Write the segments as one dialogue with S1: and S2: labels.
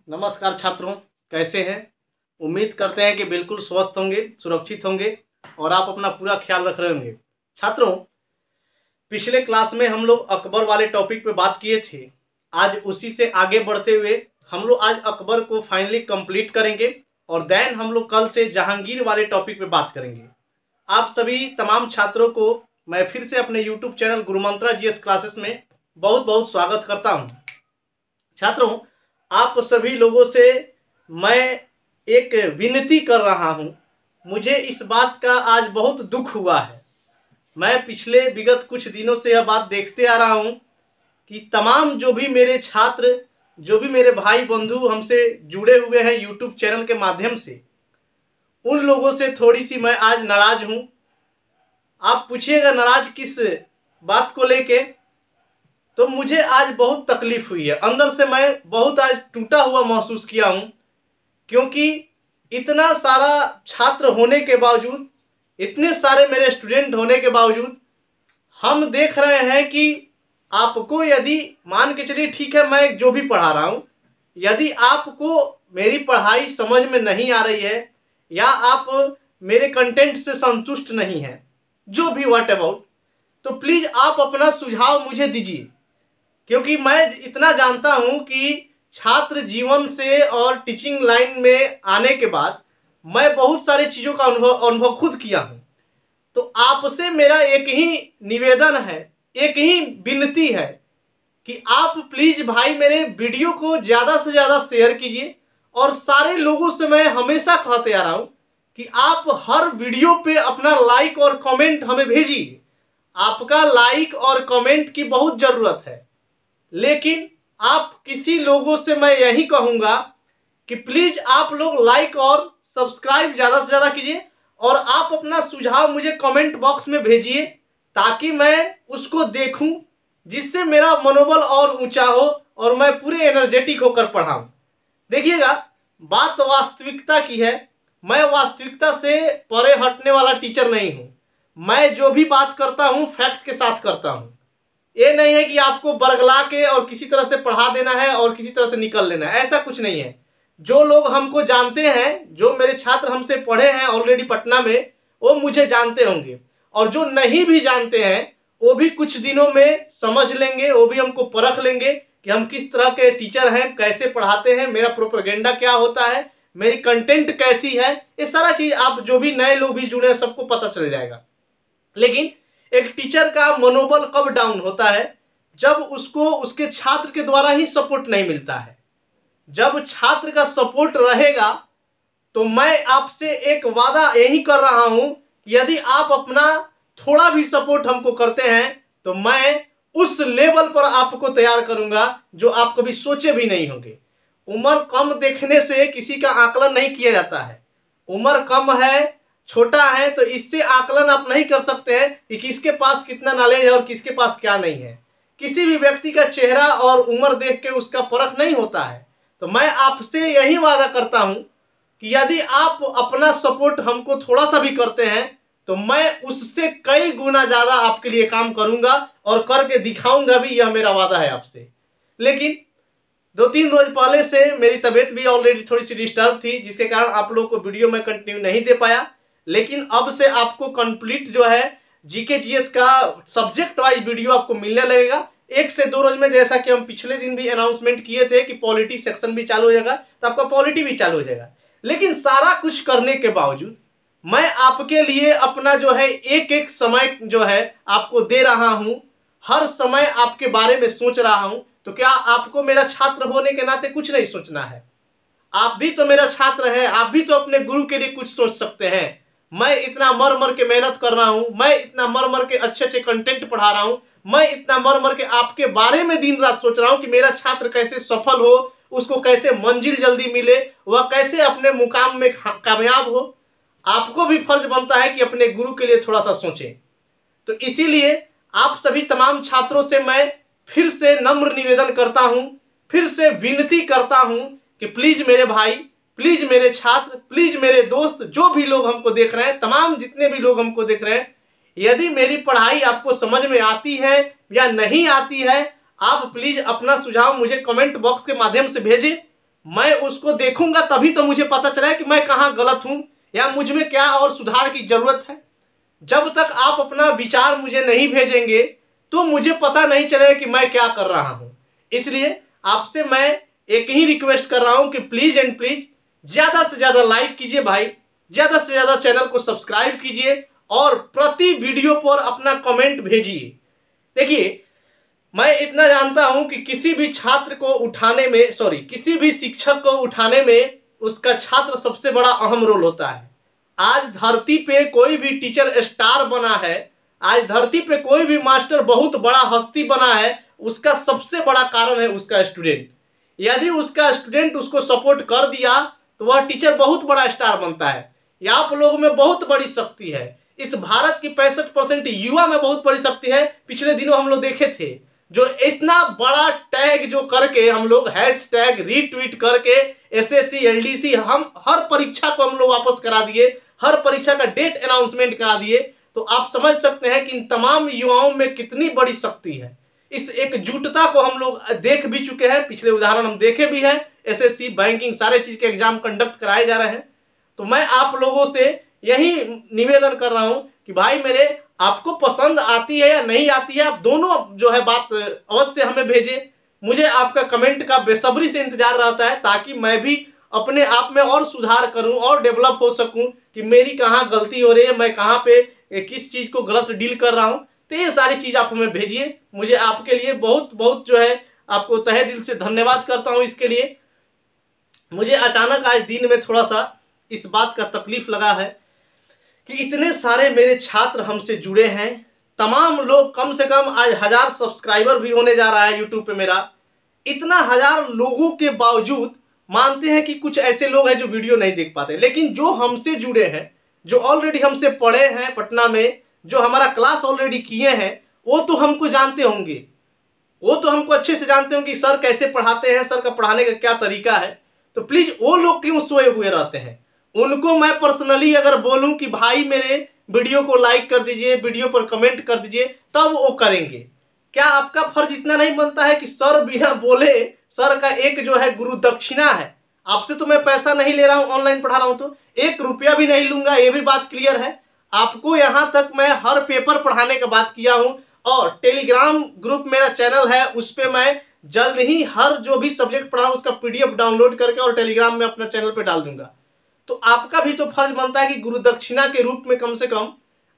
S1: नमस्कार छात्रों, कैसे हैं। उम्मीद करते हैं कि बिल्कुल स्वस्थ होंगे, सुरक्षित होंगे और आप अपना पूरा ख्याल रख रहे होंगे। छात्रों, पिछले क्लास में हम लोग अकबर वाले टॉपिक पे बात किए थे। आज उसी से आगे बढ़ते हुए हम लोग आज अकबर को फाइनली कंप्लीट करेंगे और देन हम लोग कल से जहांगीर वाले टॉपिक पे बात करेंगे। आप सभी तमाम छात्रों को मैं फिर से अपने यूट्यूब चैनल गुरुमंत्रा जीएस क्लासेस में बहुत बहुत स्वागत करता हूँ। छात्रों, आप सभी लोगों से मैं एक विनती कर रहा हूं। मुझे इस बात का आज बहुत दुख हुआ है। मैं पिछले विगत कुछ दिनों से यह बात देखते आ रहा हूं कि तमाम जो भी मेरे छात्र, जो भी मेरे भाई बंधु हमसे जुड़े हुए हैं यूट्यूब चैनल के माध्यम से, उन लोगों से थोड़ी सी मैं आज नाराज हूं। आप पूछिएगा नाराज किस बात को लेके, तो मुझे आज बहुत तकलीफ हुई है। अंदर से मैं बहुत आज टूटा हुआ महसूस किया हूं, क्योंकि इतना सारा छात्र होने के बावजूद, इतने सारे मेरे स्टूडेंट होने के बावजूद हम देख रहे हैं कि आपको यदि मान के चलिए, ठीक है, मैं जो भी पढ़ा रहा हूं, यदि आपको मेरी पढ़ाई समझ में नहीं आ रही है या आप मेरे कंटेंट से संतुष्ट नहीं हैं, जो भी व्हाट अबाउट, तो प्लीज़ आप अपना सुझाव मुझे दीजिए। क्योंकि मैं इतना जानता हूं कि छात्र जीवन से और टीचिंग लाइन में आने के बाद मैं बहुत सारी चीज़ों का अनुभव खुद किया हूं। तो आपसे मेरा एक ही निवेदन है, एक ही विनती है कि आप प्लीज़ भाई मेरे वीडियो को ज़्यादा से ज़्यादा शेयर कीजिए। और सारे लोगों से मैं हमेशा कहते आ रहा हूं कि आप हर वीडियो पे अपना लाइक और कमेंट हमें भेजिए। आपका लाइक और कमेंट की बहुत ज़रूरत है। लेकिन आप किसी लोगों से मैं यही कहूँगा कि प्लीज़ आप लोग लाइक और सब्सक्राइब ज़्यादा से ज़्यादा कीजिए और आप अपना सुझाव मुझे कमेंट बॉक्स में भेजिए, ताकि मैं उसको देखूं, जिससे मेरा मनोबल और ऊंचा हो और मैं पूरे एनर्जेटिक होकर पढ़ाऊं। देखिएगा, बात वास्तविकता की है। मैं वास्तविकता से परे हटने वाला टीचर नहीं हूँ। मैं जो भी बात करता हूँ फैक्ट के साथ करता हूँ। ये नहीं है कि आपको बरगला के और किसी तरह से पढ़ा देना है और किसी तरह से निकल लेना है, ऐसा कुछ नहीं है। जो लोग हमको जानते हैं, जो मेरे छात्र हमसे पढ़े हैं ऑलरेडी पटना में, वो मुझे जानते होंगे, और जो नहीं भी जानते हैं वो भी कुछ दिनों में समझ लेंगे, वो भी हमको परख लेंगे कि हम किस तरह के टीचर हैं, कैसे पढ़ाते हैं, मेरा प्रोपेगेंडा क्या होता है, मेरी कंटेंट कैसी है। ये सारा चीज़ आप जो भी नए लोग भी जुड़े हैं सबको पता चल जाएगा। लेकिन एक टीचर का मनोबल कब डाउन होता है? जब उसको उसके छात्र के द्वारा ही सपोर्ट नहीं मिलता है। जब छात्र का सपोर्ट रहेगा तो मैं आपसे एक वादा यही कर रहा हूं कि यदि आप अपना थोड़ा भी सपोर्ट हमको करते हैं तो मैं उस लेवल पर आपको तैयार करूंगा जो आप कभी सोचे भी नहीं होंगे। उम्र कम देखने से किसी का आकलन नहीं किया जाता है। उम्र कम है, छोटा है, तो इससे आकलन आप नहीं कर सकते हैं कि किसके पास कितना नॉलेज है और किसके पास क्या नहीं है। किसी भी व्यक्ति का चेहरा और उम्र देख के उसका परख नहीं होता है। तो मैं आपसे यही वादा करता हूं कि यदि आप अपना सपोर्ट हमको थोड़ा सा भी करते हैं तो मैं उससे कई गुना ज़्यादा आपके लिए काम करूंगा और करके दिखाऊंगा भी। यह मेरा वादा है आपसे। लेकिन 2-3 रोज पहले से मेरी तबीयत भी ऑलरेडी थोड़ी सी डिस्टर्ब थी, जिसके कारण आप लोगों को वीडियो में कंटिन्यू नहीं दे पाया। लेकिन अब से आपको कंप्लीट जो है जीके जीएस का सब्जेक्ट वाइज वीडियो आपको मिलने लगेगा 1 से 2 रोज में। जैसा कि हम पिछले दिन भी अनाउंसमेंट किए थे कि पॉलिटी सेक्शन भी चालू हो जाएगा, तो आपका पॉलिटी भी चालू हो जाएगा। लेकिन सारा कुछ करने के बावजूद मैं आपके लिए अपना जो है एक एक समय जो है आपको दे रहा हूं, हर समय आपके बारे में सोच रहा हूं। तो क्या आपको मेरा छात्र होने के नाते कुछ नहीं सोचना है? आप भी तो मेरा छात्र है, आप भी तो अपने गुरु के लिए कुछ सोच सकते हैं। मैं इतना मर मर के मेहनत कर रहा हूं, मैं इतना मर मर के अच्छे अच्छे कंटेंट पढ़ा रहा हूं, मैं इतना मर मर के आपके बारे में दिन रात सोच रहा हूं कि मेरा छात्र कैसे सफल हो, उसको कैसे मंजिल जल्दी मिले, वह कैसे अपने मुकाम में कामयाब हो। आपको भी फर्ज बनता है कि अपने गुरु के लिए थोड़ा सा सोचें। तो इसीलिए आप सभी तमाम छात्रों से मैं फिर से नम्र निवेदन करता हूं, फिर से विनती करता हूं कि प्लीज मेरे भाई, प्लीज मेरे छात्र, प्लीज मेरे दोस्त, जो भी लोग हमको देख रहे हैं, तमाम जितने भी लोग हमको देख रहे हैं, यदि मेरी पढ़ाई आपको समझ में आती है या नहीं आती है, आप प्लीज अपना सुझाव मुझे कमेंट बॉक्स के माध्यम से भेजें। मैं उसको देखूंगा तभी तो मुझे पता चला कि मैं कहाँ गलत हूँ या मुझ में क्या और सुधार की जरूरत है। जब तक आप अपना विचार मुझे नहीं भेजेंगे तो मुझे पता नहीं चलेगा कि मैं क्या कर रहा हूँ। इसलिए आपसे मैं एक ही रिक्वेस्ट कर रहा हूँ कि प्लीज एंड प्लीज ज़्यादा से ज़्यादा लाइक कीजिए भाई, ज़्यादा से ज़्यादा चैनल को सब्सक्राइब कीजिए और प्रति वीडियो पर अपना कमेंट भेजिए। देखिए, मैं इतना जानता हूं कि किसी भी छात्र को उठाने में किसी भी शिक्षक को उठाने में उसका छात्र सबसे बड़ा अहम रोल होता है। आज धरती पे कोई भी टीचर स्टार बना है, आज धरती पे कोई भी मास्टर बहुत बड़ा हस्ती बना है, उसका सबसे बड़ा कारण है उसका स्टूडेंट। यदि उसका स्टूडेंट उसको सपोर्ट कर दिया तो वह टीचर बहुत बड़ा स्टार बनता है। यह आप लोगों में बहुत बड़ी शक्ति है। इस भारत की 65% युवा में बहुत बड़ी शक्ति है। पिछले दिनों हम लोग देखे थे जो इतना बड़ा टैग जो करके हम लोग हैशटैग रीट्वीट करके एसएससी एलडीसी हम हर परीक्षा को हम लोग वापस करा दिए, हर परीक्षा का डेट अनाउंसमेंट करा दिए। तो आप समझ सकते हैं कि इन तमाम युवाओं में कितनी बड़ी शक्ति है। इस एकजुटता को हम लोग देख भी चुके हैं, पिछले उदाहरण हम देखे भी हैं। एसएससी बैंकिंग सारे चीज के एग्जाम कंडक्ट कराए जा रहे हैं। तो मैं आप लोगों से यही निवेदन कर रहा हूं कि भाई मेरे, आपको पसंद आती है या नहीं आती है, आप दोनों जो है बात अवश्य हमें भेजें। मुझे आपका कमेंट का बेसब्री से इंतजार रहता है ताकि मैं भी अपने आप में और सुधार करूं और डेवलप हो सकूं कि मेरी कहाँ गलती हो रही है, मैं कहाँ पे किस चीज़ को गलत डील कर रहा हूं। तो ये सारी चीज़ आप हमें भेजिए। मुझे आपके लिए बहुत बहुत जो है आपको तहे दिल से धन्यवाद करता हूँ इसके लिए। मुझे अचानक आज दिन में थोड़ा सा इस बात का तकलीफ लगा है कि इतने सारे मेरे छात्र हमसे जुड़े हैं, तमाम लोग, कम से कम आज 1000 सब्सक्राइबर भी होने जा रहा है यूट्यूब पे मेरा। इतना 1000 लोगों के बावजूद मानते हैं कि कुछ ऐसे लोग हैं जो वीडियो नहीं देख पाते, लेकिन जो हमसे जुड़े हैं, जो ऑलरेडी हमसे पढ़े हैं पटना में, जो हमारा क्लास ऑलरेडी किए हैं, वो तो हमको जानते होंगे, वो तो हमको अच्छे से जानते होंगे कि सर कैसे पढ़ाते हैं, सर का पढ़ाने का क्या तरीका है। तो प्लीज वो लोग क्यों सोए हुए रहते हैं? उनको मैं पर्सनली अगर बोलूं कि भाई मेरे वीडियो को लाइक कर दीजिए, वीडियो पर कमेंट कर दीजिए, तब वो करेंगे। क्या आपका फर्ज इतना नहीं बनता है कि सर बिना बोले, सर का एक जो है गुरु दक्षिणा है। आपसे तो मैं पैसा नहीं ले रहा हूं, ऑनलाइन पढ़ा रहा हूं तो 1 रुपया भी नहीं लूंगा, ये भी बात क्लियर है। आपको यहां तक मैं हर पेपर पढ़ाने का बात किया हूं और टेलीग्राम ग्रुप मेरा चैनल है, उस पर मैं जल्द ही हर जो भी सब्जेक्ट पढ़ा उसका PDF डाउनलोड करके और टेलीग्राम में अपना चैनल पे डाल दूंगा। तो आपका भी तो फर्ज बनता है कि गुरु दक्षिणा के रूप में कम से कम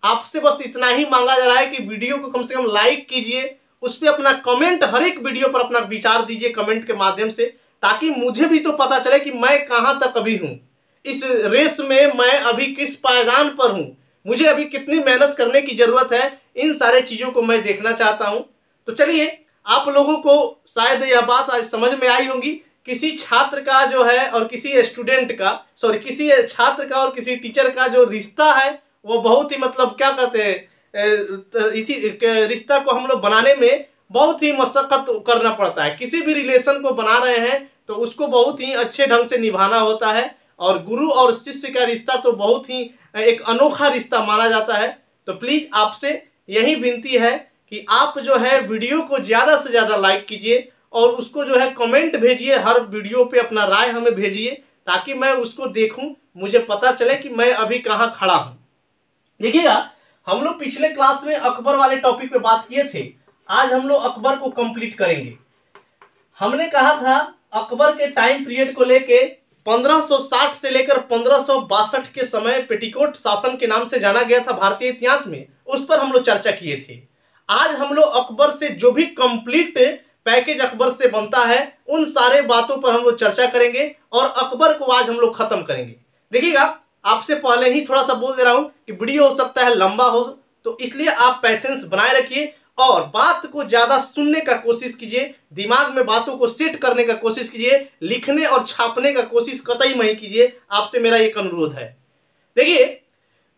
S1: आपसे बस इतना ही मांगा जा रहा है कि वीडियो को कम से कम लाइक कीजिए, उस पर अपना कमेंट, हर एक वीडियो पर अपना विचार दीजिए कमेंट के माध्यम से, ताकि मुझे भी तो पता चले कि मैं कहाँ तक अभी हूँ इस रेस में, मैं अभी किस पायदान पर हूँ, मुझे अभी कितनी मेहनत करने की जरूरत है। इन सारे चीज़ों को मैं देखना चाहता हूँ। तो चलिए, आप लोगों को शायद यह बात आज समझ में आई होगी। किसी छात्र का जो है और किसी स्टूडेंट का, किसी छात्र का और किसी टीचर का जो रिश्ता है वो बहुत ही, मतलब क्या कहते हैं, इसी रिश्ता को हम लोग बनाने में बहुत ही मशक्कत करना पड़ता है। किसी भी रिलेशन को बना रहे हैं तो उसको बहुत ही अच्छे ढंग से निभाना होता है, और गुरु और शिष्य का रिश्ता तो बहुत ही एक अनोखा रिश्ता माना जाता है। तो प्लीज आपसे यही विनती है कि आप जो है वीडियो को ज़्यादा से ज़्यादा लाइक कीजिए और उसको जो है कमेंट भेजिए, हर वीडियो पे अपना राय हमें भेजिए ताकि मैं उसको देखूं, मुझे पता चले कि मैं अभी कहाँ खड़ा हूँ। देखिएगा, हम लोग पिछले क्लास में अकबर वाले टॉपिक पे बात किए थे, आज हम लोग अकबर को कंप्लीट करेंगे। हमने कहा था अकबर के टाइम पीरियड को लेके 1560 से लेकर 1562 के समय पेटीकोट शासन के नाम से जाना गया था भारतीय इतिहास में, उस पर हम लोग चर्चा किए थे। आज हम लोग अकबर से जो भी कंप्लीट पैकेज अकबर से बनता है उन सारे बातों पर हम लोग चर्चा करेंगे और अकबर को आज हम लोग खत्म करेंगे। देखिएगा, आपसे पहले ही थोड़ा सा बोल दे रहा हूं कि वीडियो हो सकता है लंबा हो, तो इसलिए आप पेशेंस बनाए रखिए और बात को ज्यादा सुनने का कोशिश कीजिए, दिमाग में बातों को सेट करने का कोशिश कीजिए, लिखने और छापने का कोशिश कतई नहीं कीजिए। आपसे मेरा एक अनुरोध है। देखिए,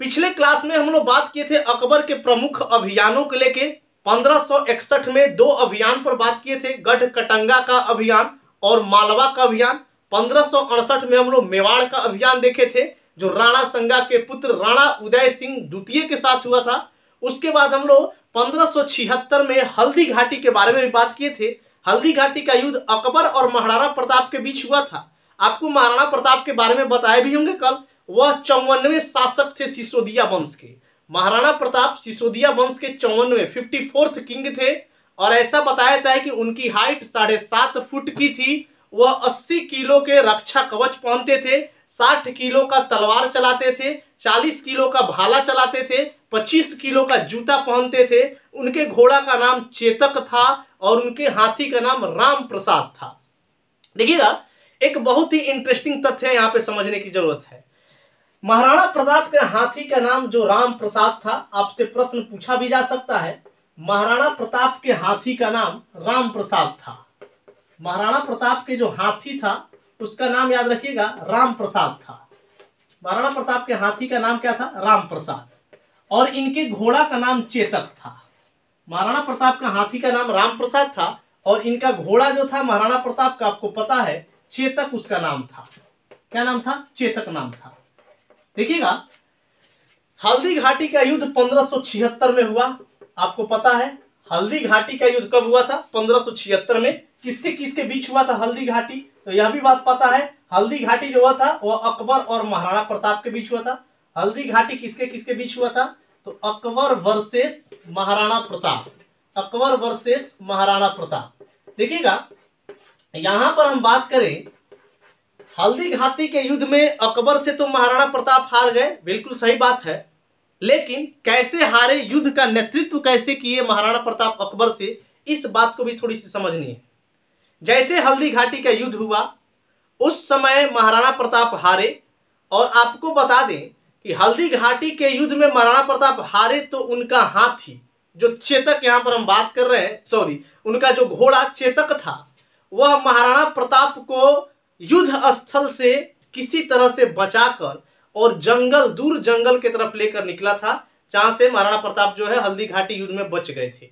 S1: पिछले क्लास में हम लोग बात किए थे अकबर के प्रमुख अभियानों को लेके। 1561 में 2 अभियान पर बात किए थे, गढ़कटंगा का अभियान और मालवा का अभियान। 1568 में हम लोग मेवाड़ का अभियान देखे थे जो राणा संगा के पुत्र राणा उदय सिंह द्वितीय के साथ हुआ था। उसके बाद हम लोग 1576 में हल्दी घाटी के बारे में भी बात किए थे। हल्दी घाटी का युद्ध अकबर और महाराणा प्रताप के बीच हुआ था। आपको महाराणा प्रताप के बारे में बताए भी होंगे कल। वह 54वें शासक थे सिसोदिया वंश के। महाराणा प्रताप सिसोदिया वंश के 54वें 54th किंग थे। और ऐसा बताया जाता है कि उनकी हाइट 7.5 फुट की थी। वह 80 किलो के रक्षा कवच पहनते थे, 60 किलो का तलवार चलाते थे, 40 किलो का भाला चलाते थे, 25 किलो का जूता पहनते थे। उनके घोड़ा का नाम चेतक था और उनके हाथी का नाम राम प्रसाद था। देखिएगा, एक बहुत ही इंटरेस्टिंग तथ्य यहाँ पे समझने की जरूरत है। महाराणा प्रताप के हाथी का नाम जो राम प्रसाद था, आपसे प्रश्न पूछा भी जा सकता है। महाराणा प्रताप के हाथी का नाम राम प्रसाद था। महाराणा प्रताप के जो हाथी था उसका नाम याद रखिएगा, राम प्रसाद था। महाराणा प्रताप के हाथी का नाम क्या था? राम प्रसाद। और इनके घोड़ा का नाम चेतक था। महाराणा प्रताप का हाथी का नाम राम प्रसाद था और इनका घोड़ा जो था महाराणा प्रताप का, आपको पता है, चेतक उसका नाम था। क्या नाम था? चेतक नाम था। देखिएगा, हल्दी घाटी का युद्ध 1576 में हुआ। आपको पता है हल्दी घाटी का युद्ध कब हुआ था? 1576 में। किसके किसके बीच हुआ था हल्दी घाटी? तो यह भी बात पता है, हल्दी घाटी जो हुआ था वह अकबर और महाराणा प्रताप के बीच हुआ था। हल्दी घाटी किसके किसके बीच हुआ था? तो अकबर वर्सेस महाराणा प्रताप। अकबर वर्सेस महाराणा प्रताप। देखिएगा, यहां पर हम बात करें हल्दी घाटी के युद्ध में अकबर से तो महाराणा प्रताप हार गए, बिल्कुल सही बात है। लेकिन कैसे हारे, युद्ध का नेतृत्व कैसे किए महाराणा प्रताप अकबर से, इस बात को भी थोड़ी सी समझनी है। जैसे हल्दी घाटी का युद्ध हुआ उस समय महाराणा प्रताप हारे। और आपको बता दें कि हल्दी घाटी के युद्ध में महाराणा प्रताप हारे तो उनका हाथी जो चेतक, यहां पर हम बात कर रहे हैं, सॉरी, उनका जो घोड़ा चेतक था, वह महाराणा प्रताप को युद्ध स्थल से किसी तरह से बचाकर और जंगल, दूर जंगल की तरफ लेकर निकला था, जहां से महाराणा प्रताप जो है हल्दी घाटी युद्ध में बच गए थे।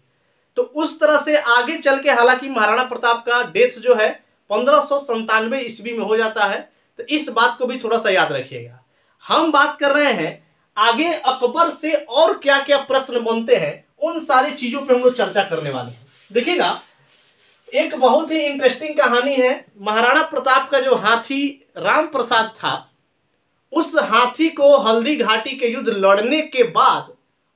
S1: तो उस तरह से आगे चल के, हालांकि महाराणा प्रताप का डेथ जो है 1597 ईस्वी में हो जाता है, तो इस बात को भी थोड़ा सा याद रखिएगा। हम बात कर रहे हैं आगे अकबर से और क्या क्या प्रश्न बनते हैं, उन सारी चीजों पे हम लोग चर्चा करने वाले हैं। देखिएगा, एक बहुत ही इंटरेस्टिंग कहानी है। महाराणा प्रताप का जो हाथी राम प्रसाद था, उस हाथी को हल्दी घाटी के युद्ध लड़ने के बाद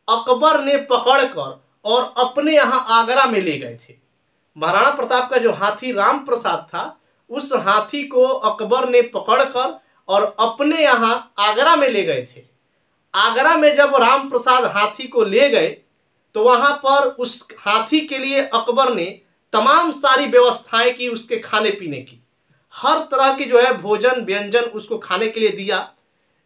S1: अकबर ने पकड़कर और अपने यहां आगरा में ले गए थे। महाराणा प्रताप का जो हाथी राम प्रसाद था, उस हाथी को अकबर ने पकड़कर और अपने यहां आगरा में ले गए थे। आगरा में जब राम प्रसाद हाथी को ले गए तो वहां पर उस हाथी के लिए अकबर ने तमाम सारी व्यवस्थाएं की, उसके खाने पीने की, हर तरह की जो है भोजन व्यंजन उसको खाने के लिए दिया।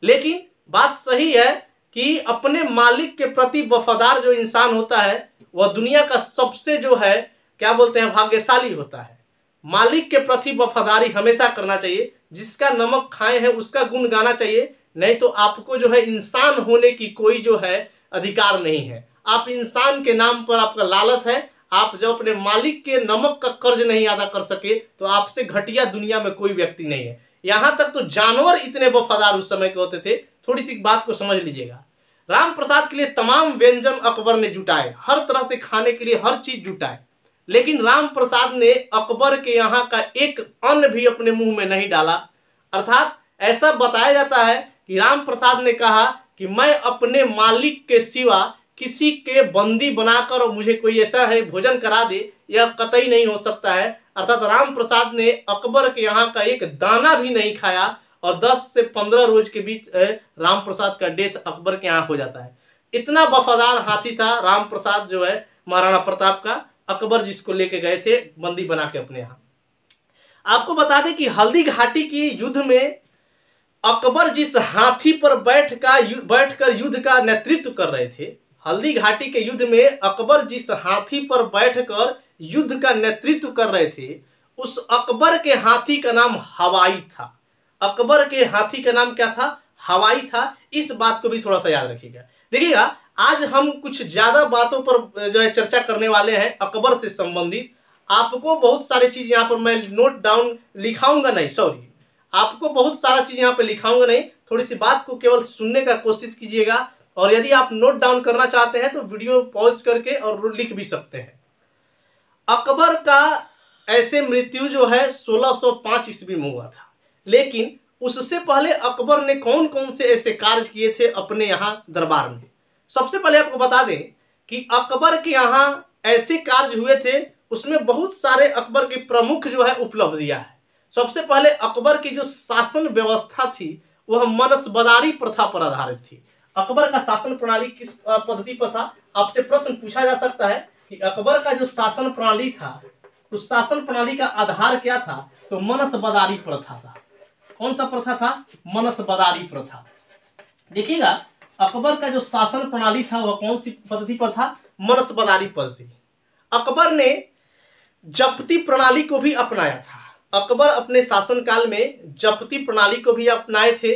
S1: लेकिन बात सही है कि अपने मालिक के प्रति वफादार जो इंसान होता है वह दुनिया का सबसे जो है क्या बोलते हैं भाग्यशाली होता है। मालिक के प्रति वफादारी हमेशा करना चाहिए। जिसका नमक खाए हैं उसका गुण गाना चाहिए, नहीं तो आपको जो है इंसान होने की कोई जो है अधिकार नहीं है। आप इंसान के नाम पर आपका लालच है। आप जब अपने मालिक के नमक का कर्ज नहीं अदा कर सके तो आपसे घटिया दुनिया में कोई व्यक्ति नहीं है। यहां तक तो जानवर इतने वफादार उस समय के होते थे। थोड़ी सी बात को समझ लीजिएगा। राम प्रसाद के लिए तमाम व्यंजन अकबर ने जुटाए, हर तरह से खाने के लिए हर चीज जुटाए, लेकिन राम प्रसाद ने अकबर के यहाँ का एक अन्न भी अपने मुंह में नहीं डाला। अर्थात ऐसा बताया जाता है कि राम प्रसाद ने कहा कि मैं अपने मालिक के सिवा किसी के बंदी बनाकर और मुझे कोई ऐसा है भोजन करा दे, यह कतई नहीं हो सकता है। अर्थात राम प्रसाद ने अकबर के यहाँ का एक दाना भी नहीं खाया और 10 से 15 रोज के बीच राम प्रसाद का डेथ अकबर के यहाँ हो जाता है। इतना वफादार हाथी था राम प्रसाद जो है महाराणा प्रताप का, अकबर जिसको लेके गए थे बंदी बना के अपने यहाँ। आपको बता दें कि हल्दी घाटी की युद्ध में अकबर जिस हाथी पर बैठकर युद्ध का नेतृत्व कर रहे थे, हल्दी घाटी के युद्ध में अकबर जिस हाथी पर बैठकर युद्ध का नेतृत्व कर रहे थे, उस अकबर के हाथी का नाम हवाई था। अकबर के हाथी का नाम क्या था? हवाई था। इस बात को भी थोड़ा सा याद रखिएगा। देखिएगा, आज हम कुछ ज्यादा बातों पर जो है चर्चा करने वाले हैं अकबर से संबंधित। आपको बहुत सारी चीज यहाँ पर मैं नोट डाउन लिखाऊंगा नहीं, सॉरी, आपको बहुत सारा चीज यहाँ पे लिखाऊंगा नहीं, थोड़ी सी बात को केवल सुनने का कोशिश कीजिएगा। और यदि आप नोट डाउन करना चाहते हैं तो वीडियो पॉज करके और लिख भी सकते हैं। अकबर का ऐसे मृत्यु जो है 1605 ईस्वी में हुआ था। लेकिन उससे पहले अकबर ने कौन कौन से ऐसे कार्य किए थे अपने यहाँ दरबार में। सबसे पहले आपको बता दें कि अकबर के यहाँ ऐसे कार्य हुए थे, उसमें बहुत सारे अकबर की प्रमुख जो है उपलब्धियां है। सबसे पहले अकबर की जो शासन व्यवस्था थी वह मनसबदारी प्रथा पर आधारित थी। अकबर का शासन प्रणाली किस पद्धति पर था? आपसे प्रश्न पूछा जा सकता है कि अकबर का जो शासन प्रणाली था उस शासन प्रणाली का आधार क्या था? तो मनसबदारी प्रथा था। कौन सा प्रथा था? मनसबदारी प्रथा। देखिएगा अकबर का जो शासन प्रणाली था वह कौन सी पद्धति पर था? मनसबदारी पद्धति। अकबर ने जप्ती प्रणाली को भी अपनाया था। अकबर अपने शासनकाल में जप्ती प्रणाली को भी अपनाए थे।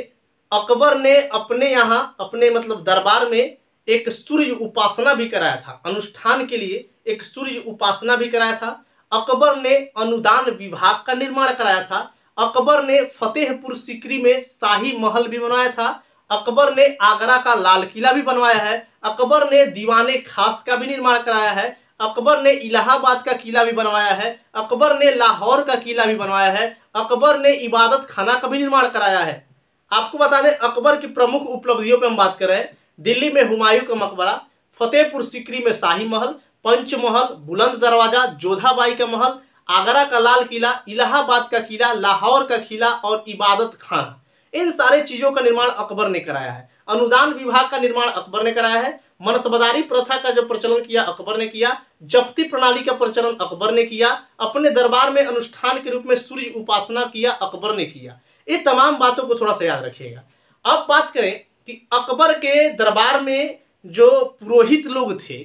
S1: अकबर ने अपने यहाँ अपने मतलब दरबार में एक सूर्य उपासना भी कराया था। अनुष्ठान के लिए एक सूर्य उपासना भी कराया था। अकबर ने अनुदान विभाग का निर्माण कराया था। अकबर ने फतेहपुर सीकरी में शाही महल भी बनवाया था। अकबर ने आगरा का लाल किला भी बनवाया है। अकबर ने दीवाने खास का भी निर्माण कराया है। अकबर ने इलाहाबाद का किला भी बनवाया है। अकबर ने लाहौर का किला भी बनवाया है। अकबर ने इबादत खाना का भी निर्माण कराया है। आपको बता दें अकबर की प्रमुख उपलब्धियों पर हम बात कर रहे हैं। दिल्ली में हुमायूं का मकबरा, फतेहपुर सीकरी में शाही महल, पंचमहल, बुलंद दरवाजा, जोधाबाई का महल, आगरा का लाल किला, इलाहाबाद का किला, लाहौर का किला और इबादत खाना, इन सारे चीजों का निर्माण अकबर ने कराया है। अनुदान विभाग का निर्माण अकबर ने कराया है। मनसबदारी प्रथा का जो प्रचलन किया अकबर ने किया। जप्ती प्रणाली का प्रचलन अकबर ने किया। अपने दरबार में अनुष्ठान के रूप में सूर्य उपासना किया अकबर ने किया। ये तमाम बातों को थोड़ा सा याद रखिएगा। अब बात करें कि अकबर के दरबार में जो पुरोहित लोग थे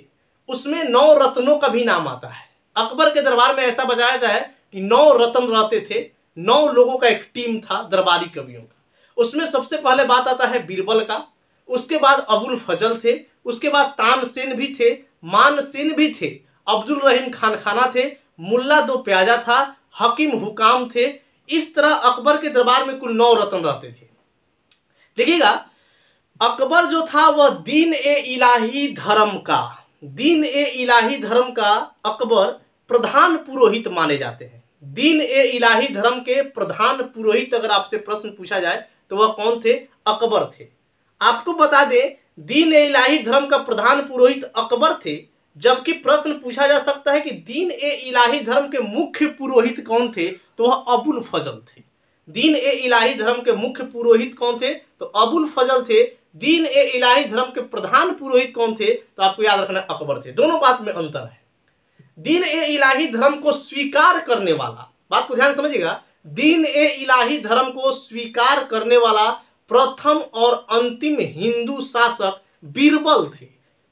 S1: उसमें 9 रत्नों का भी नाम आता है। अकबर के दरबार में ऐसा बताया जाता है कि 9 रत्न रहते थे। 9 लोगों का एक टीम था दरबारी कवियों का। उसमें सबसे पहले बात आता है बीरबल का, उसके बाद अबुल फजल थे, उसके बाद तानसेन भी थे, मानसेन भी थे, अब्दुल रहीम खाना थे, मुल्ला दो प्याजा था, हकीम हुकाम थे। इस तरह अकबर के दरबार में कुल 9 रत्न रहते थे। देखिएगा अकबर जो था वह दीन ए इलाही धर्म का अकबर प्रधान पुरोहित माने जाते हैं। दीन ए इलाही धर्म के प्रधान पुरोहित अगर आपसे प्रश्न पूछा जाए तो वह कौन थे? अकबर थे। आपको बता दें दीन ए इलाही धर्म का प्रधान पुरोहित अकबर थे, जबकि प्रश्न पूछा जा सकता है कि दीन ए इलाही धर्म के मुख्य पुरोहित कौन थे? तो वह अबुल फजल थे। दीन ए इलाही धर्म के मुख्य पुरोहित कौन थे? तो अबुल फजल थे। दीन ए इलाही धर्म के प्रधान पुरोहित कौन थे? तो आपको याद रखना अकबर थे। दोनों बात में अंतर है। दीन ए इलाही धर्म को स्वीकार करने वाला, बात को ध्यान समझिएगा, दीन ए इलाही धर्म को स्वीकार करने वाला प्रथम और अंतिम हिंदू शासक बीरबल थे।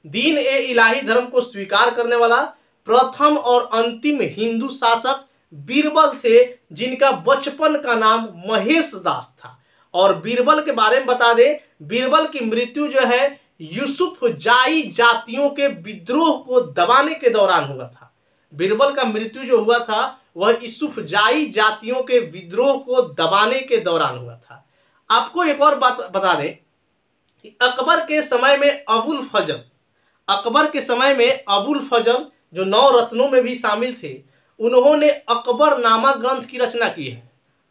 S1: दीन ए इलाही धर्म को स्वीकार करने वाला प्रथम और अंतिम हिंदू शासक बीरबल थे, जिनका बचपन का नाम महेश दास था। और बीरबल के बारे में बता दें, बीरबल की मृत्यु जो है यूसुफ जाई जातियों के विद्रोह को दबाने के दौरान हुआ था। बीरबल का मृत्यु जो हुआ था वह यूसुफ जाई जातियों के विद्रोह को दबाने के दौरान हुआ था। आपको एक और बात बता दें कि अकबर के समय में अबुल फजल जो 9 रत्नों में भी शामिल थे, उन्होंने अकबरनामा ग्रंथ की रचना की है।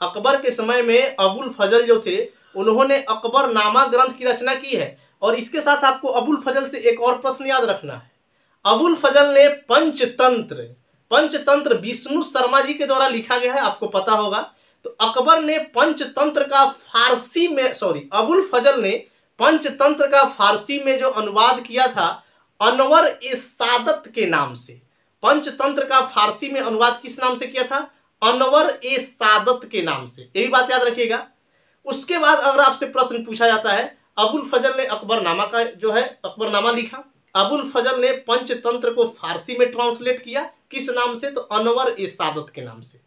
S1: अकबर के समय में अबुल फजल जो थे उन्होंने अकबरनामा ग्रंथ की रचना की है। और इसके साथ आपको अबुल फजल से एक और प्रश्न याद रखना है। अबुल फजल ने पंचतंत्र विष्णु शर्मा जी के द्वारा लिखा गया है, आपको पता होगा। तो अकबर ने पंचतंत्र का अबुल फजल ने पंचतंत्र का फारसी में जो अनुवाद किया था अनवर ए सादत के नाम से। पंचतंत्र का फारसी में अनुवाद किस नाम से किया था? अनवर ए सादत के नाम से। यही बात याद रखिएगा। उसके बाद अगर आपसे प्रश्न पूछा जाता है अबुल फजल ने अकबरनामा लिखा। अबुल फजल ने पंचतंत्र को फारसी में ट्रांसलेट किया, किस नाम से? तो अनवर ए सादत के नाम से।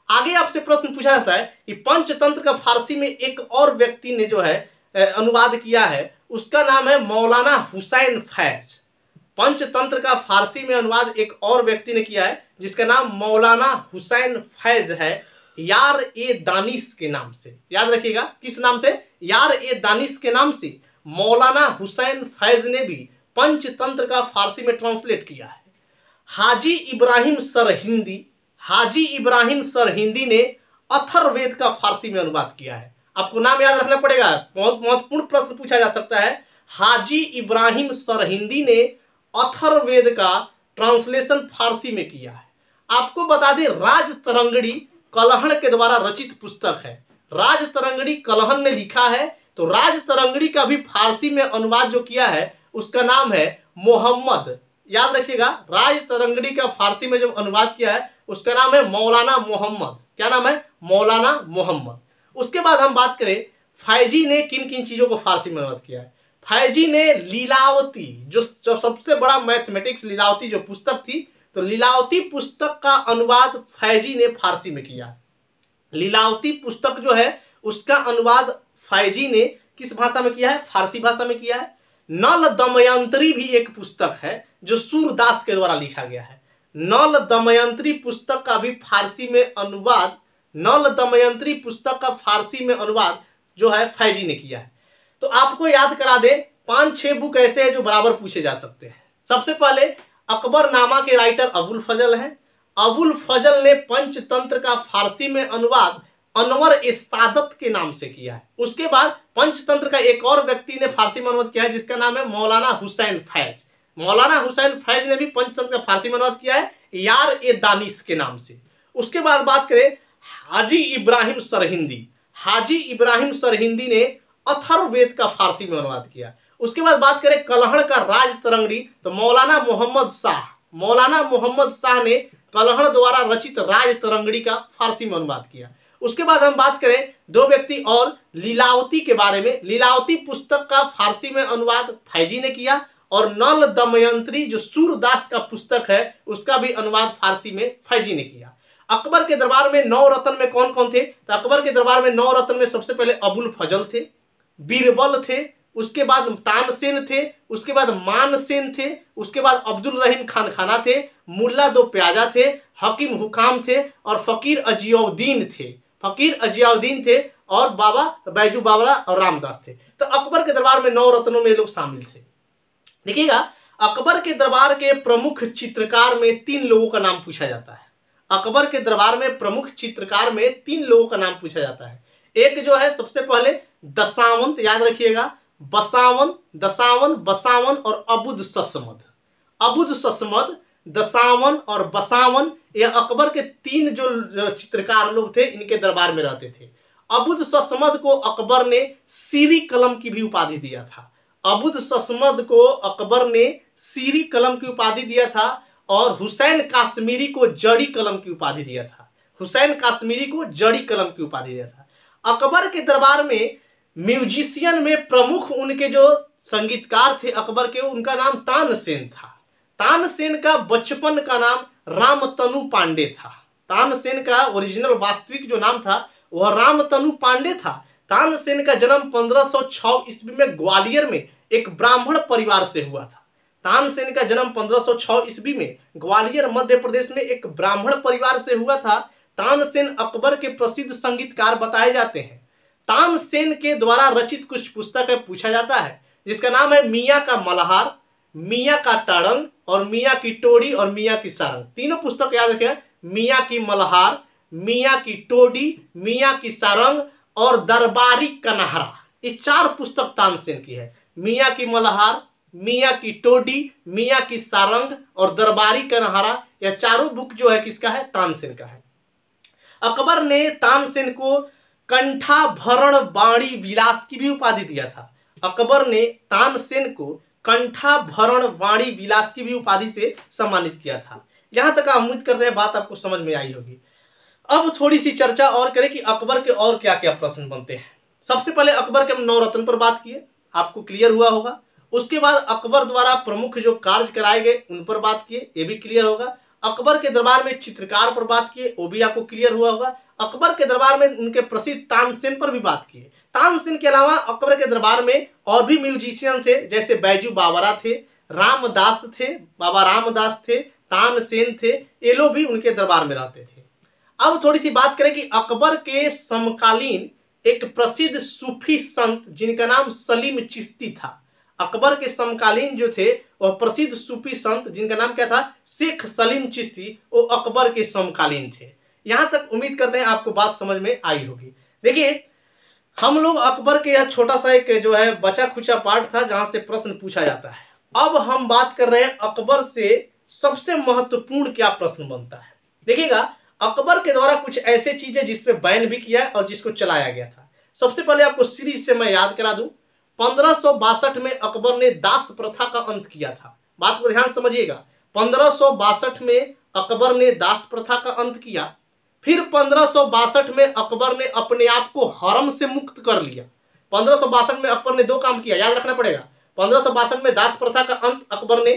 S1: आगे आपसे प्रश्न पूछा जाता है कि पंचतंत्र का फारसी में एक और व्यक्ति ने जो है अनुवाद किया है, उसका नाम है मौलाना हुसैन फैज। पंचतंत्र का फारसी में अनुवाद एक और व्यक्ति ने किया है जिसका नाम मौलाना हुसैन फैज है, यार ए दानिश के नाम से। याद रखिएगा किस नाम से? यार ए दानिश के नाम से मौलाना हुसैन फैज ने भी पंचतंत्र का फारसी में ट्रांसलेट किया है। हाजी इब्राहिम सरहिंदी ने अथर्ववेद का फारसी में अनुवाद किया है। आपको नाम याद रखना पड़ेगा, बहुत महत्वपूर्ण प्रश्न पूछा जा सकता है। हाजी इब्राहिम सरहिंदी ने अथर्ववेद का ट्रांसलेशन फारसी में किया है। आपको बता दें, राजतरंगिणी कलहण के द्वारा रचित पुस्तक है। राजतरंगिणी कलहण ने लिखा है, तो राजतरंगिणी का भी फारसी में अनुवाद जो किया है उसका नाम है मोहम्मद। याद रखिएगा, राजतरंगिणी का फारसी में जो अनुवाद किया है उसका नाम है मौलाना मोहम्मद। क्या नाम है? मौलाना मोहम्मद। उसके बाद हम बात करें फैजी ने किन किन चीजों को फारसी में अनुवाद किया है। फैजी ने लीलावती, जो सबसे बड़ा मैथमेटिक्स लीलावती जो पुस्तक थी, तो लीलावती पुस्तक का अनुवाद फैजी ने फारसी में किया। लीलावती पुस्तक जो है उसका अनुवाद फैजी ने किस भाषा में किया है? फारसी भाषा में किया है। नल दमयंत्री भी एक पुस्तक है जो सूरदास के द्वारा लिखा गया है। नल दमयंत्री पुस्तक का भी फारसी में अनुवाद, नल दमयंत्री पुस्तक का फारसी में अनुवाद जो है फैजी ने किया है। तो आपको याद करा दे, 5-6 बुक ऐसे हैं जो बराबर पूछे जा सकते हैं। सबसे पहले अकबरनामा के राइटर अबुल फजल हैं। अबुल फजल ने पंचतंत्र का फारसी में अनुवाद अनवर ए सादत के नाम से किया है। उसके बाद पंचतंत्र का एक और व्यक्ति ने फारसी में अनुवाद किया है जिसका नाम है मौलाना हुसैन फैज। मौलाना हुसैन फैज ने भी पंचतंत्र का फारसी में अनुवाद किया है यार ए दानिश के नाम से। उसके बाद बात करें हाजी इब्राहिम सरहिंदी। हाजी इब्राहिम सरहिंदी ने अथर्ववेद का फारसी में अनुवाद किया। उसके बाद बात करें कलहण का राजतरंगिणी, तो मौलाना मोहम्मद शाह, मौलाना मोहम्मद शाह ने कलहण द्वारा रचित राजतरंगिणी का फारसी में अनुवाद किया। उसके बाद हम बात करें 2 व्यक्ति और लीलावती के बारे में। लीलावती पुस्तक का फारसी में अनुवाद फैजी ने किया और नल दमयंत्री जो सूरदास का पुस्तक है उसका भी अनुवाद फारसी में फैजी ने किया। अकबर के दरबार में 9 रत्न में कौन कौन थे? तो अकबर के दरबार में 9 रत्न में सबसे पहले अबुल फजल थे, बीरबल थे, उसके बाद तानसेन थे, उसके बाद मानसेन थे, उसके बाद अब्दुल रहीम खान खाना थे, मुल्ला 2 प्याजा थे, हकीम हुकाम थे और फकीर अजियाउद्दीन थे। फकीर अजियाउद्दीन थे और बाबा बैजू बावरा और रामदास थे। तो अकबर के दरबार में 9 रत्नों में लोग शामिल थे। देखिएगा, अकबर के दरबार के प्रमुख चित्रकार में 3 लोगों का नाम पूछा जाता है। अकबर के दरबार में प्रमुख चित्रकार में 3 लोगों का नाम पूछा जाता है। एक जो है सबसे पहले दशावंत, याद रखिएगा, बसावन, दशावन, बसावन और अबुद ससमद। अबुद ससमद, दशावन और बसावन, यह अकबर के 3 जो चित्रकार लोग थे इनके दरबार में रहते थे। अबुद ससमद को अकबर ने सीरी कलम की भी उपाधि दिया था। अबुद ससमद को अकबर ने सीरी कलम की उपाधि दिया था और हुसैन काश्मीरी को जड़ी कलम की उपाधि दिया था। हुसैन काश्मीरी को जड़ी कलम की उपाधि दिया था। अकबर के दरबार में म्यूजिशियन में प्रमुख उनके जो संगीतकार थे अकबर के, उनका नाम तानसेन था। तानसेन का बचपन का नाम रामतनु पांडे था। तानसेन का ओरिजिनल वास्तविक जो नाम था वह रामतनु पांडे था। तानसेन का जन्म 1506 ईस्वी में ग्वालियर में एक ब्राह्मण परिवार से हुआ था। तानसेन का जन्म 1506 ईस्वी में ग्वालियर मध्य प्रदेश में एक ब्राह्मण परिवार से हुआ था। तानसेन अकबर के प्रसिद्ध संगीतकार बताए जाते हैं। तानसेन के द्वारा रचित कुछ पुस्तकें पूछा जाता है जिसका नाम है मियाँ का मल्हार, मियाँ का टारंग और मियाँ की टोडी और मियाँ की सारंग। तीनों पुस्तक याद रखें, मियाँ की मल्हार, मियाँ की टोडी, मियाँ की सारंग और दरबारी कन्हारा। ये 4 पुस्तक तानसेन की है। मियाँ की मल्हार, मियाँ की टोडी, मियाँ की सारंग और दरबारी कन्हारा, यह चारों बुक जो है किसका है? तानसेन का है। अकबर ने तानसेन को कंठाभरण वाणी विलास की भी उपाधि दिया था। अकबर ने तानसेन को कंठाभरण वाणी विलास की भी उपाधि से सम्मानित किया था। यहाँ तक उम्मीद करते हैं बात आपको समझ में आई होगी। अब थोड़ी सी चर्चा और करें कि अकबर के और क्या क्या प्रश्न बनते हैं। सबसे पहले अकबर के हम 9 रत्न पर बात किए, आपको क्लियर हुआ होगा। उसके बाद अकबर द्वारा प्रमुख जो कार्य कराए गए उन पर बात किए, ये भी क्लियर होगा। अकबर के दरबार में चित्रकार पर बात किए, वो भी आपको क्लियर हुआ होगा। अकबर के दरबार में उनके प्रसिद्ध तानसेन पर भी बात किए। तानसेन के अलावा अकबर के दरबार में और भी म्यूजिशियन थे, जैसे बैजू बावरा थे, रामदास थे, बाबा रामदास थे, तानसेन थे, ये लोग भी उनके दरबार में रहते थे। अब थोड़ी सी बात करें कि अकबर के समकालीन एक प्रसिद्ध सूफी संत जिनका नाम सलीम चिश्ती था। अकबर के समकालीन जो थे वह प्रसिद्ध सूफी संत जिनका नाम क्या था? शेख सलीम चिश्ती, वो अकबर के समकालीन थे। यहाँ तक उम्मीद करते हैं आपको बात समझ में आई होगी। देखिए, हम लोग अकबर के यह छोटा सा एक जो है बचा खुचा पार्ट था जहां से प्रश्न पूछा जाता है। अब हम बात कर रहे हैं अकबर से सबसे महत्वपूर्ण क्या प्रश्न बनता है। देखिएगा, अकबर के द्वारा कुछ ऐसे चीजें जिसपे बैन भी किया और जिसको चलाया गया था। सबसे पहले आपको सीरीज से मैं याद करा दूं, 1562 में अकबर ने दास प्रथा का अंत किया था। बात को ध्यान समझिएगा, 1562 में अकबर ने दास प्रथा का अंत किया। फिर 1562 में अकबर ने अपने आप को हरम से मुक्त कर लिया। 1562 में अकबर ने दो काम किया, याद रखना पड़ेगा। 1562 में दास प्रथा का अंत अकबर ने,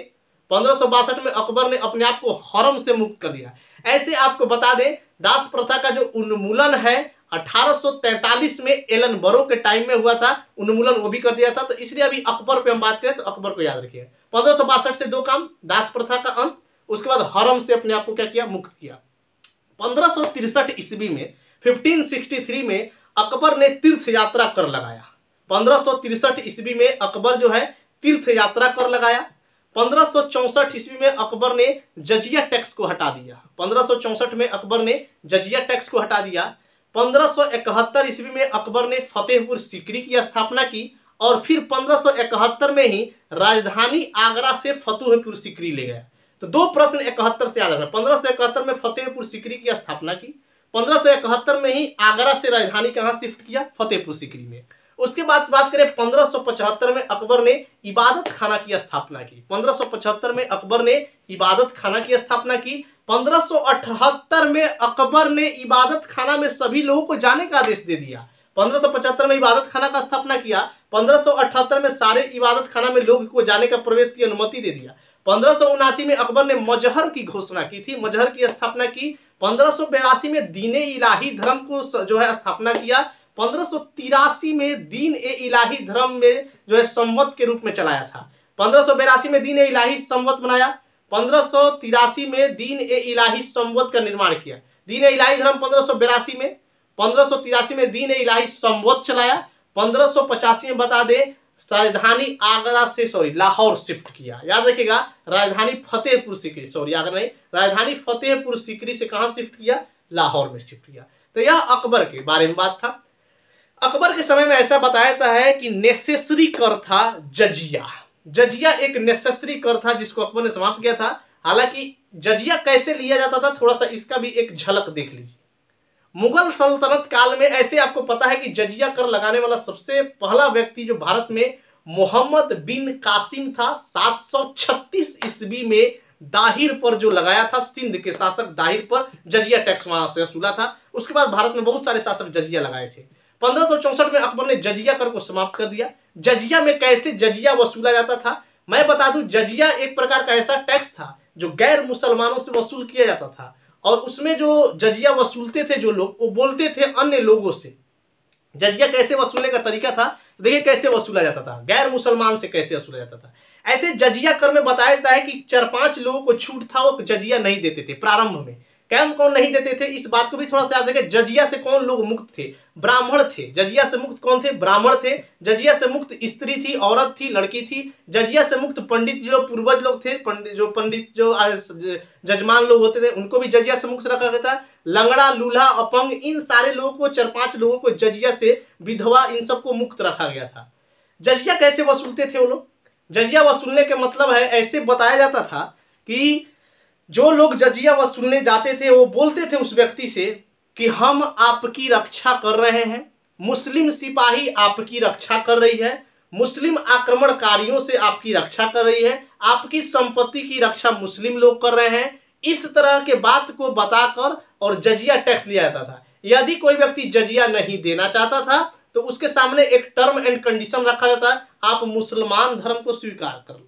S1: 1562 में अकबर ने अपने आप को हरम से मुक्त कर दिया। ऐसे आपको बता दें, दास प्रथा का जो उन्मूलन है 1843 में एलन बरो के टाइम में हुआ था, उन्मूलन वो भी कर दिया था। तो इसलिए अभी अकबर पे हम बात करें तो अकबर को याद रखिए। 1562 से दो काम, दास प्रथा का अंत, उसके बाद हरम से अपने आप को क्या किया, मुक्त किया। 1563 ईस्वी में 1563 में अकबर ने तीर्थ यात्रा कर लगाया। 1563 ईस्वी में अकबर जो है तीर्थ यात्रा कर लगाया। 1564 ईस्वी में अकबर ने जजिया टैक्स को हटा दिया। 1564 में अकबर ने जजिया टैक्स को हटा दिया। 1571 ईस्वी में अकबर ने फतेहपुर सीकरी की स्थापना की और फिर 1571 में ही राजधानी आगरा से फतेहपुर सीकरी ले गया। तो दो प्रश्न 71 से याद रखना। 1571 में फतेहपुर सीकरी की स्थापना की, 1571 में ही आगरा से राजधानी कहाँ शिफ्ट किया, फतेहपुर सीकरी में। उसके बाद बात करें 1575 में अकबर ने इबादत खाना की स्थापना की। 1575 में अकबर ने इबादत खाना की स्थापना की। 1578 में अकबर ने इबादत खाना में सभी लोगों को जाने का आदेश दे दिया। 1575 में इबादत खाना का स्थापना किया, 1578 में सारे इबादत खाना में लोग को जाने का प्रवेश की अनुमति दे दिया। 1579 में अकबर ने मजहर की घोषणा की थी, मजहर की स्थापना की। 1582 में दीन ए इलाही धर्म को जो है स्थापना किया। 1583 में दीन ए इलाही धर्म में जो है संवत के रूप में चलाया था। 1582 में दीन ए इलाही संवत बनाया। 1583 में दीन ए इलाही संवत का निर्माण किया। दीन ए इलाही धर्म 1582 में, 1583 में दीन ए इलाही संवत चलाया। 1585 में बता दे राजधानी आगरा से लाहौर शिफ्ट किया। याद रखिएगा, राजधानी फतेहपुर सीकरी, आगरा नहीं, राजधानी फतेहपुर सीकरी से कहां शिफ्ट किया, लाहौर में शिफ्ट किया। तो यह अकबर के बारे में बात था। अकबर के समय में ऐसा बताया जाता है कि नेसेसरी कर था जजिया। जजिया एक नेसेसरी कर था जिसको अकबर ने समाप्त किया था। हालांकि जजिया कैसे लिया जाता था, थोड़ा सा इसका भी एक झलक देख लीजिए। मुगल सल्तनत काल में ऐसे आपको पता है कि जजिया कर लगाने वाला सबसे पहला व्यक्ति जो भारत में मोहम्मद बिन कासिम था। 736 ईस्वी में दाहिर पर जो लगाया था, सिंध के शासक दाहिर पर जजिया टैक्स वहां से वसूला था। उसके बाद भारत में बहुत सारे शासक जजिया लगाए थे। 1564 में अकबर ने जजिया कर को समाप्त कर दिया। जजिया में कैसे जजिया वसूला जाता था मैं बता दूं। जजिया एक प्रकार का ऐसा टैक्स था जो गैर मुसलमानों से वसूल किया जाता था और उसमें जो जजिया वसूलते थे जो लोग, वो बोलते थे अन्य लोगों से। जजिया कैसे वसूलने का तरीका था, देखिए कैसे वसूला जाता था, गैर मुसलमान से कैसे वसूला जाता था। ऐसे जजिया कर में बताया जाता है कि 4-5 लोगों को छूट था, वो जजिया नहीं देते थे प्रारंभ में। कौन नहीं देते थे, इस बात को भी थोड़ा सा याद रखें। जजिया से कौन लोग मुक्त थे, ब्राह्मण थे। जजिया से मुक्त कौन थे, ब्राह्मण थे। जजिया से मुक्त स्त्री थी, औरत थी, लड़की थी। जजिया से मुक्त पंडित जो पूर्वज लोग थे, पंडित जो जजमान लोग होते थे, उनको भी जजिया से मुक्त रखा गया था। लंगड़ा, लूल्हा, अपंग, इन सारे लोगों को, 4-5 लोगों को जजिया से, विधवा, इन सबको मुक्त रखा गया था। जजिया कैसे वसूलते थे वो लोग, जजिया वसूलने के मतलब है, ऐसे बताया जाता था कि जो लोग जजिया वसूलने जाते थे वो बोलते थे उस व्यक्ति से कि हम आपकी रक्षा कर रहे हैं, मुस्लिम सिपाही आपकी रक्षा कर रही है, मुस्लिम आक्रमणकारियों से आपकी रक्षा कर रही है, आपकी संपत्ति की रक्षा मुस्लिम लोग कर रहे हैं। इस तरह के बात को बताकर और जजिया टैक्स लिया जाता था। यदि कोई व्यक्ति जजिया नहीं देना चाहता था तो उसके सामने एक टर्म एंड कंडीशन रखा जाता, आप मुसलमान धर्म को स्वीकार कर लो।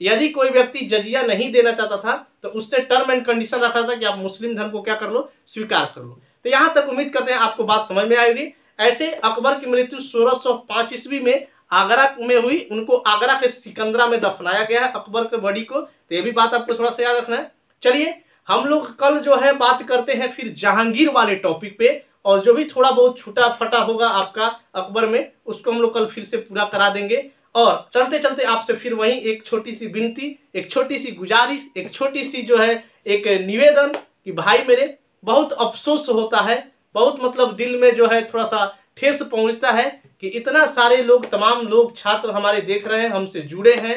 S1: यदि कोई व्यक्ति जजिया नहीं देना चाहता था तो उससे टर्म एंड कंडीशन रखा था कि आप मुस्लिम धर्म को क्या कर लो, स्वीकार कर लो। तो यहां तक उम्मीद करते हैं आपको बात समझ में आएगी। ऐसे अकबर की मृत्यु 1605 ईस्वी में आगरा में हुई। उनको आगरा के सिकंदरा में दफनाया गया है अकबर के बॉडी को। तो ये भी बात आपको थोड़ा सा याद रखना है। चलिए हम लोग कल जो है बात करते हैं फिर जहांगीर वाले टॉपिक पे, और जो भी थोड़ा बहुत छूटा फटा होगा आपका अकबर में उसको हम लोग कल फिर से पूरा करा देंगे। और चलते चलते आपसे फिर वही एक छोटी सी विनती, एक छोटी सी गुजारिश, एक छोटी सी जो है एक निवेदन कि भाई मेरे बहुत अफसोस होता है, बहुत मतलब दिल में जो है थोड़ा सा ठेस पहुंचता है कि इतना सारे लोग, तमाम लोग छात्र हमारे देख रहे हैं, हमसे जुड़े हैं,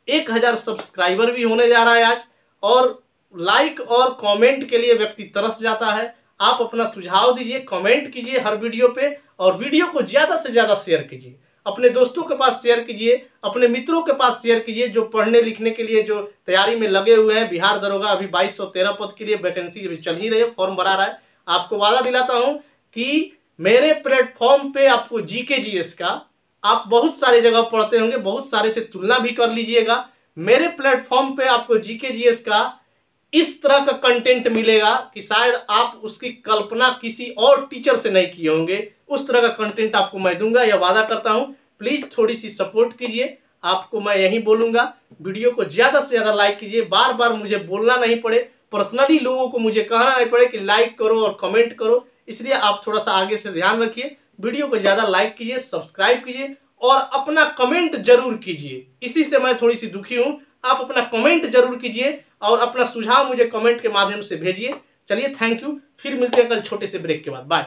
S1: 1000 सब्सक्राइबर भी होने जा रहा है आज, और लाइक और कमेंट के लिए व्यक्ति तरस जाता है। आप अपना सुझाव दीजिए, कमेंट कीजिए हर वीडियो पे, और वीडियो को ज़्यादा से ज़्यादा शेयर कीजिए, अपने दोस्तों के पास शेयर कीजिए, अपने मित्रों के पास शेयर कीजिए जो पढ़ने लिखने के लिए जो तैयारी में लगे हुए हैं। बिहार दरोगा अभी 2213 पद के लिए वैकेंसी अभी चल ही रही है, फॉर्म भरा रहा है। आपको वादा दिलाता हूं कि मेरे प्लेटफॉर्म पे आपको जीके जीएस का, आप बहुत सारी जगह पढ़ते होंगे, बहुत सारे से तुलना भी कर लीजिएगा, मेरे प्लेटफॉर्म पे आपको जीके जीएस का इस तरह का कंटेंट मिलेगा कि शायद आप उसकी कल्पना किसी और टीचर से नहीं किए होंगे। उस तरह का कंटेंट आपको मैं दूंगा, यह वादा करता हूं। प्लीज थोड़ी सी सपोर्ट कीजिए, आपको मैं यही बोलूंगा। वीडियो को ज्यादा से ज्यादा लाइक कीजिए, बार बार मुझे बोलना नहीं पड़े, पर्सनली लोगों को मुझे कहना नहीं पड़े कि लाइक करो और कमेंट करो, इसलिए आप थोड़ा सा आगे से ध्यान रखिए। वीडियो को ज्यादा लाइक कीजिए, सब्सक्राइब कीजिए और अपना कमेंट जरूर कीजिए। इसी से मैं थोड़ी सी दुखी हूं, आप अपना कमेंट जरूर कीजिए और अपना सुझाव मुझे कमेंट के माध्यम से भेजिए। चलिए, थैंक यू, फिर मिलते हैं कल छोटे से ब्रेक के बाद। बाय।